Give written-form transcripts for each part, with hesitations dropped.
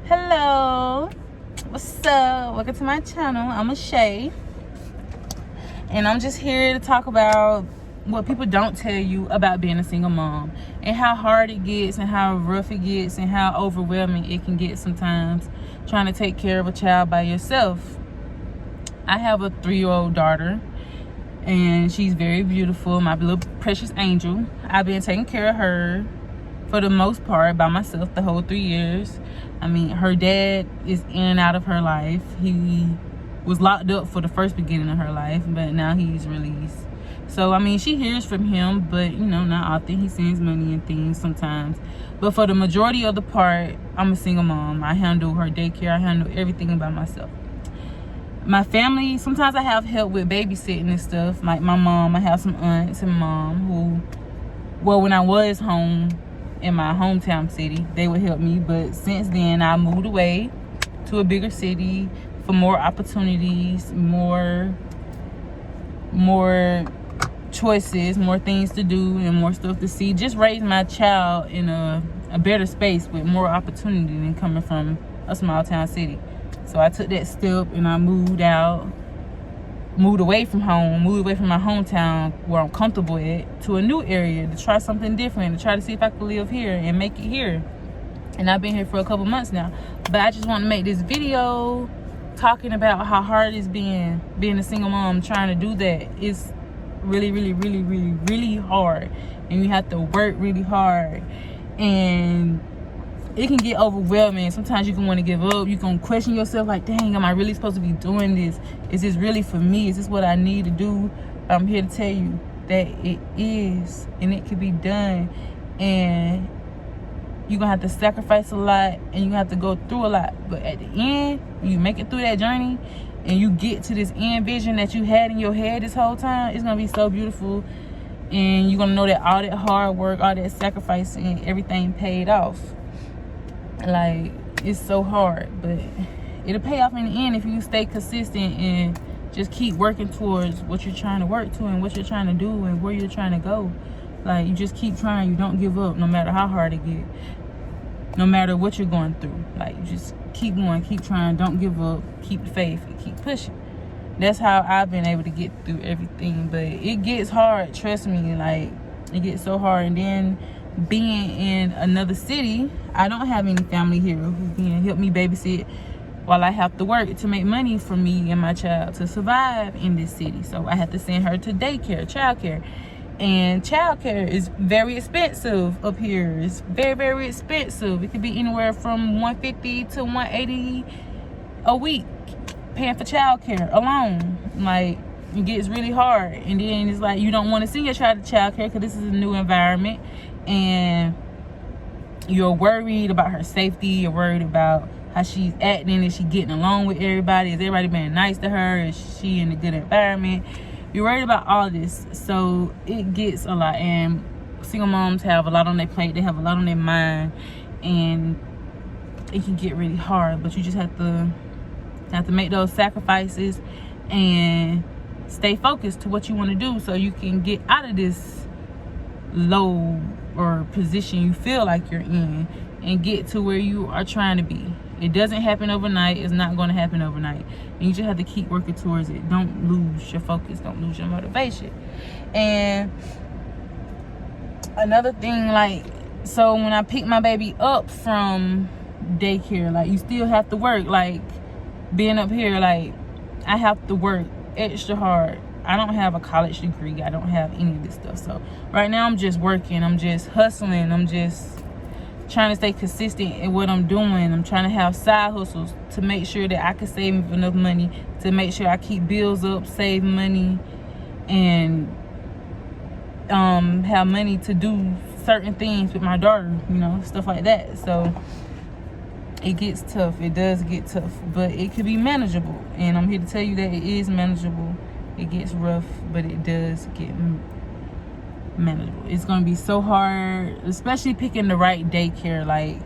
Hello, what's up? Welcome to my channel. I'm Shay, and I'm just here to talk about what people don't tell you about being a single mom, and how hard it gets, and how rough it gets, and how overwhelming it can get sometimes trying to take care of a child by yourself. I have a 3-year-old daughter, and she's very beautiful, my little precious angel. I've been taking care of her for the most part by myself the whole 3 years. I mean, her dad is in and out of her life. He was locked up for the first beginning of her life, but now he's released. So, I mean, she hears from him, but, you know, not often. He sends money and things sometimes. But for the majority of the part, I'm a single mom. I handle her daycare. I handle everything by myself. My family, sometimes I have help with babysitting and stuff. Like my mom, I have some aunts and mom who, well, when I was home in my hometown city, they would help me. But since then, I moved away to a bigger city for more opportunities, more choices, more things to do, and more stuff to see. Just raise my child in a better space with more opportunity than coming from a small town city. So I took that step and I moved away from home, moved away from my hometown where I'm comfortable at, to a new area to try something different, to try to see if I could live here and make it here. And I've been here for a couple months now. But I just want to make this video talking about how hard it's being a single mom, trying to do that. It's really, really, really, really, really hard. And you have to work really hard. And it can get overwhelming. Sometimes you can want to give up. You can question yourself like, dang, am I really supposed to be doing this? Is this really for me? Is this what I need to do? I'm here to tell you that it is, and it can be done. And you're going to have to sacrifice a lot, and you're going to have to go through a lot. But at the end, when you make it through that journey, and you get to this end vision that you had in your head this whole time, it's going to be so beautiful. And you're going to know that all that hard work, all that sacrifice, and everything paid off. Like, it's so hard, but it'll pay off in the end if you stay consistent and just keep working towards what you're trying to work to, and what you're trying to do, and where you're trying to go. Like, you just keep trying. You don't give up, no matter how hard it gets, no matter what you're going through. Like, you just keep going, keep trying, don't give up, keep the faith, and keep pushing. That's how I've been able to get through everything. But it gets hard, trust me. Like, it gets so hard. And then being in another city, I don't have any family here who can help me babysit while I have to work to make money for me and my child to survive in this city. So I have to send her to daycare, childcare. And childcare is very expensive up here. It's very, very expensive. It could be anywhere from $150 to $180 a week paying for childcare alone. Like, it gets really hard. And then it's like, you don't want to send your child to childcare because this is a new environment, and you're worried about her safety. You're worried about how she's acting. Is she getting along with everybody? Is everybody being nice to her? Is she in a good environment? You're worried about all this. So it gets a lot. And single moms have a lot on their plate. They have a lot on their mind, and it can get really hard. But you just have to make those sacrifices and stay focused to what you want to do, so you can get out of this low or position you feel like you're in, and get to where you are trying to be. It doesn't happen overnight. It's not going to happen overnight, and you just have to keep working towards it. Don't lose your focus, don't lose your motivation. And another thing, like, so when I pick my baby up from daycare, like, you still have to work. Like, being up here, like, I have to work extra hard. I don't have a college degree. I don't have any of this stuff. So right now I'm just working. I'm just hustling. I'm just trying to stay consistent in what I'm doing. I'm trying to have side hustles to make sure that I can save enough money to make sure I keep bills up, save money, and have money to do certain things with my daughter, you know, stuff like that. So it gets tough. It does get tough, but it could be manageable. And I'm here to tell you that it is manageable. It gets rough, but it does get manageable. It's going to be so hard, especially picking the right daycare. Like,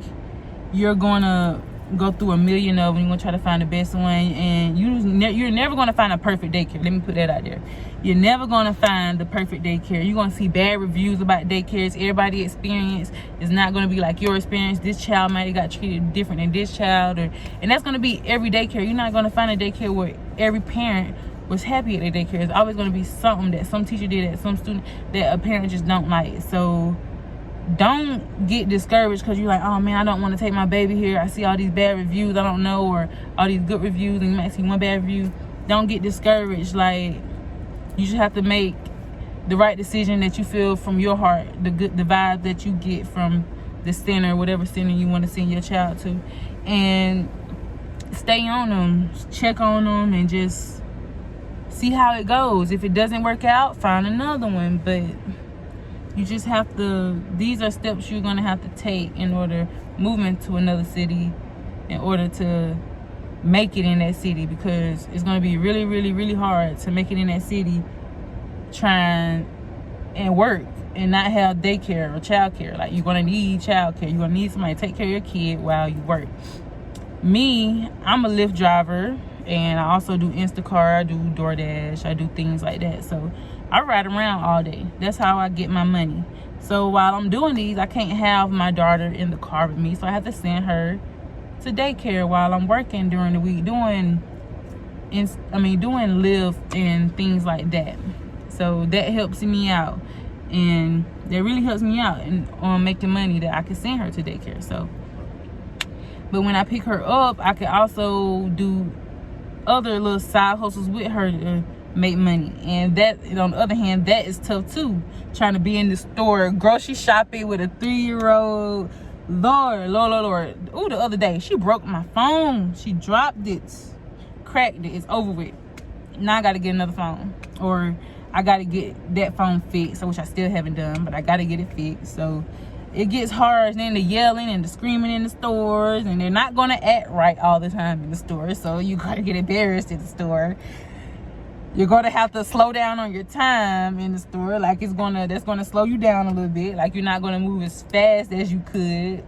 you're going to go through a million of them. You're gonna try to find the best one, and you're never gonna find a perfect daycare. Let me put that out there. You're never gonna find the perfect daycare. You're gonna see bad reviews about daycares. Everybody's experience is not gonna be like your experience. This child might have got treated different than this child, and that's gonna be every daycare. You're not gonna find a daycare where every parent was happy at the daycare. It's always gonna be something that some teacher did, at some student that a parent just don't like. So don't get discouraged because you're like, oh man, I don't want to take my baby here. I see all these bad reviews I don't know, or all these good reviews, and you might see one bad review. Don't get discouraged. Like, you just have to make the right decision that you feel from your heart, the vibe that you get from the center, whatever center you want to send your child to, and stay on them, check on them, and just see how it goes. If it doesn't work out, find another one. But you just have to, these are steps you're going to have to take in order moving to another city, in order to make it in that city, because it's going to be really, really, really hard to make it in that city trying and work and not have daycare or childcare. Like, you're going to need childcare. You're going to need somebody to take care of your kid while you work. Me, I'm a Lyft driver, and I also do Instacart, I do DoorDash, I do things like that. So I ride around all day. That's how I get my money. So while I'm doing these, I can't have my daughter in the car with me, so I have to send her to daycare while I'm working during the week, doing Lyft and things like that. So that helps me out, and that really helps me out in on making money that I can send her to daycare. So, but when I pick her up, I can also do other little side hustles with her to make money. And that, on the other hand, that is tough too. Trying to be in the store grocery shopping with a 3-year-old. Lord. Ooh, the other day she broke my phone. She dropped it, cracked it. It's over with. Now I gotta get another phone, or I gotta get that phone fixed, which I still haven't done, but I gotta get it fixed. So it gets hard. Then the yelling and the screaming in the stores, and they're not gonna act right all the time in the store, so you gotta get embarrassed in the store. You're gonna have to slow down on your time in the store. Like, that's gonna slow you down a little bit. Like, you're not gonna move as fast as you could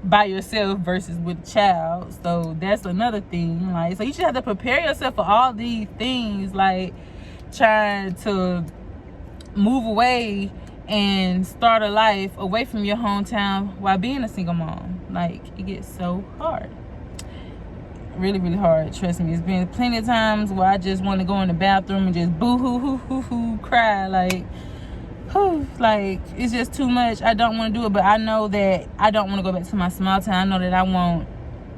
by yourself versus with a child. So that's another thing. Like, so you should have to prepare yourself for all these things, like trying to move away and start a life away from your hometown while being a single mom. Like, it gets so hard. Really, really hard. Trust me. It's been plenty of times where I just want to go in the bathroom and just boo-hoo, cry. Like, whew, like, it's just too much. I don't want to do it, but I know that I don't want to go back to my small town. I know that I want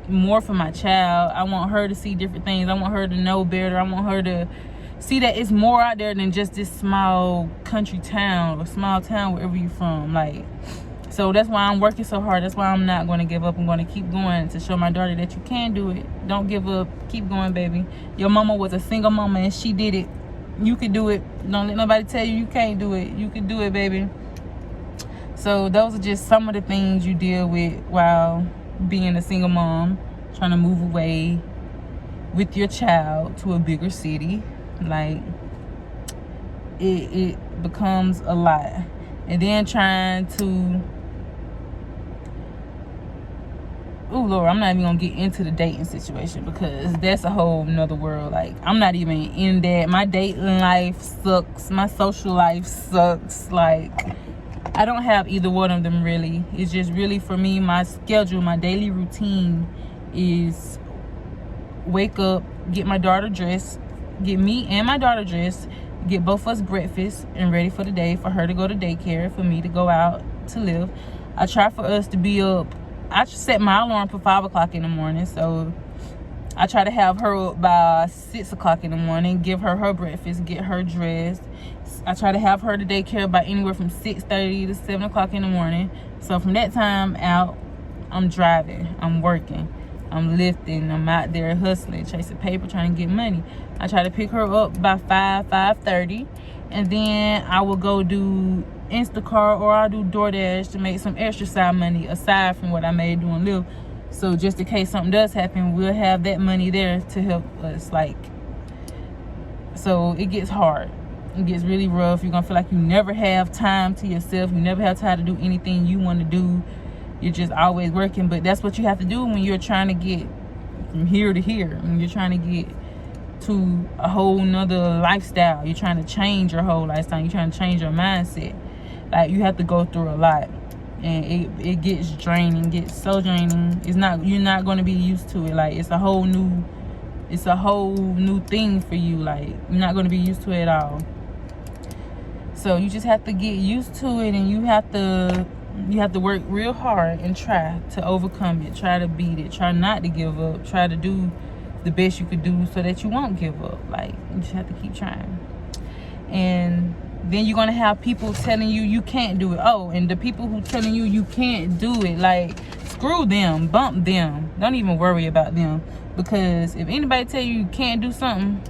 more for my child. I want her to see different things. I want her to know better. I want her to see that it's more out there than just this small country town or small town wherever you're from. Like, so that's why I'm working so hard. That's why I'm not going to give up. I'm going to keep going to show my daughter that you can do it. Don't give up. Keep going, baby. Your mama was a single mama and she did it. You can do it. Don't let nobody tell you can't do it. You can do it, baby. So those are just some of the things you deal with while being a single mom, trying to move away with your child to a bigger city. Like, it becomes a lot. And then trying to, oh Lord, I'm not even gonna get into the dating situation because that's a whole nother world. Like, I'm not even in that. My dating life sucks. My social life sucks. Like, I don't have either one of them really. It's just really, for me, my schedule, my daily routine is wake up, get my daughter dressed, get me and my daughter dressed, get both of us breakfast and ready for the day, for her to go to daycare, for me to go out to live. I try for us to be up. I set my alarm for 5 o'clock in the morning, so I try to have her up by 6 o'clock in the morning, give her her breakfast, get her dressed. I try to have her to daycare by anywhere from 6:30 to 7 o'clock in the morning. So from that time out, I'm driving, I'm working, I'm lifting, I'm out there hustling, chasing paper, trying to get money. I try to pick her up by 5:30, and then I will go do Instacart or I'll do DoorDash to make some extra side money aside from what I made doing Live. So just in case something does happen, we'll have that money there to help us. Like, so it gets hard. It gets really rough. You're gonna feel like you never have time to yourself. You never have time to do anything you want to do. you're just always working. But that's what you have to do when you're trying to get from here to here, when you're trying to get to a whole nother lifestyle. You're trying to change your whole lifestyle. You're trying to change your mindset. Like, you have to go through a lot, and it gets draining, gets so draining. You're not going to be used to it. Like, it's a whole new thing for you. Like, you're not going to be used to it at all. So you just have to get used to it, and you have to work real hard and try to overcome it, try to beat it, try not to give up, try to do the best you could do so that you won't give up. Like, you just have to keep trying. And then you're gonna have people telling you can't do it. Oh, and the people who telling you can't do it, like, screw them, bump them. Don't even worry about them, because if anybody tell you can't do something,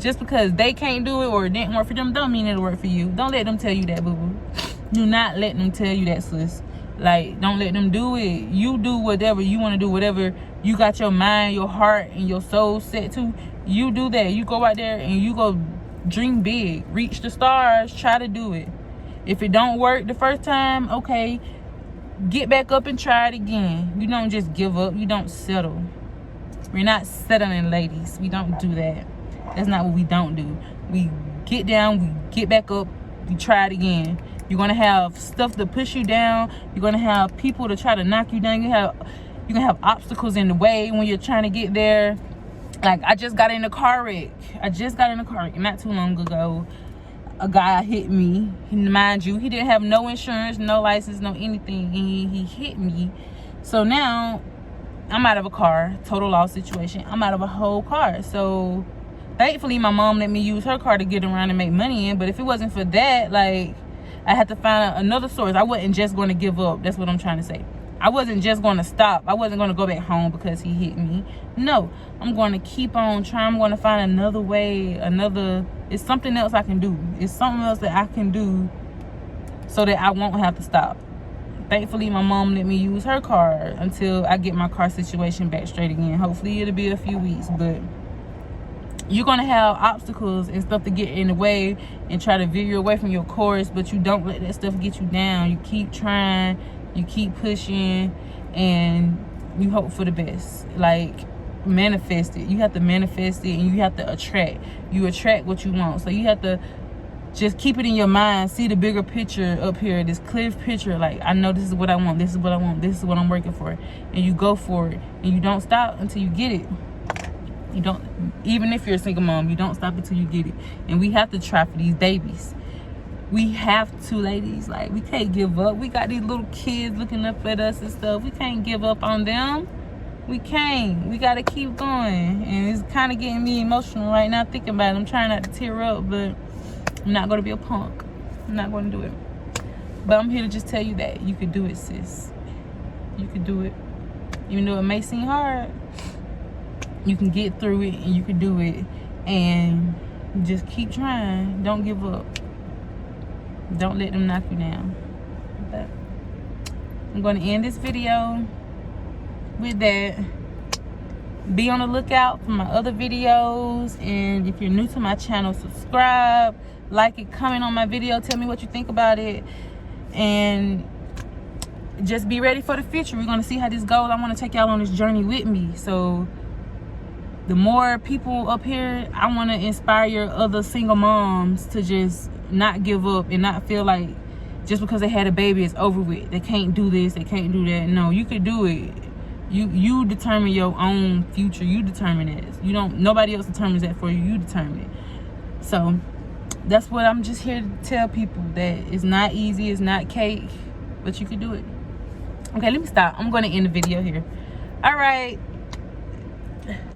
just because they can't do it or it didn't work for them, don't mean it'll work for you. Don't let them tell you that, boo-boo. Do not let them tell you that, sis. Like, don't let them do it. You do whatever you want to do, whatever you got your mind, your heart, and your soul set to. You do that. You go out there and you go dream big. Reach the stars. Try to do it. If it don't work the first time, okay, get back up and try it again. You don't just give up. You don't settle. We're not settling, ladies. We don't do that. That's not what we don't do. We get down, we get back up, we try it again. You're gonna have stuff to push you down. You're gonna have people to try to knock you down. You're gonna have obstacles in the way when you're trying to get there. Like, I just got in a car wreck. Not too long ago. A guy hit me. Mind you, he didn't have no insurance, no license, no anything. And he hit me. So now I'm out of a car. Total loss situation. I'm out of a whole car. So thankfully, my mom let me use her car to get around and make money in. But if it wasn't for that, like, I had to find another source. I wasn't just going to give up. That's what I'm trying to say. I wasn't just going to stop. I wasn't going to go back home because he hit me. No, I'm going to keep on trying. I'm going to find another way, it's something else I can do. It's something else that I can do so that I won't have to stop. Thankfully, my mom let me use her car until I get my car situation back straight again. Hopefully, it'll be a few weeks, but you're going to have obstacles and stuff to get in the way and try to veer you away from your course, but you don't let that stuff get you down. You keep trying, you keep pushing, and you hope for the best. Like, manifest it. You have to manifest it, and you have to attract. You attract what you want. So you have to just keep it in your mind. See the bigger picture up here, this clear picture. Like, I know this is what I want. This is what I want. This is what I'm working for. And you go for it. And you don't stop until you get it. You don't, even if you're a single mom, you don't stop until you get it. And we have to try for these babies. We have to, ladies. Like, we can't give up. We got these little kids looking up at us and stuff. We can't give up on them. We can't. We got to keep going. And it's kind of getting me emotional right now thinking about it. I'm trying not to tear up, but I'm not going to be a punk. I'm not going to do it. But I'm here to just tell you that you could do it, sis. You could do it. Even though it may seem hard, you can get through it, and you can do it. And just keep trying. Don't give up. Don't let them knock you down. But I'm going to end this video with that. Be on the lookout for my other videos. And if you're new to my channel, subscribe, like it, comment on my video, tell me what you think about it. And just be ready for the future. We're going to see how this goes. I want to take y'all on this journey with me. So the more people up here, I want to inspire your other single moms to just not give up and not feel like just because they had a baby it's over with. They can't do this, they can't do that. No, you could do it. You determine your own future. You determine it. Nobody else determines that for you. You determine it. So that's what I'm just here to tell people, that it's not easy, it's not cake, but you can do it. Okay, let me stop. I'm going to end the video here. All right.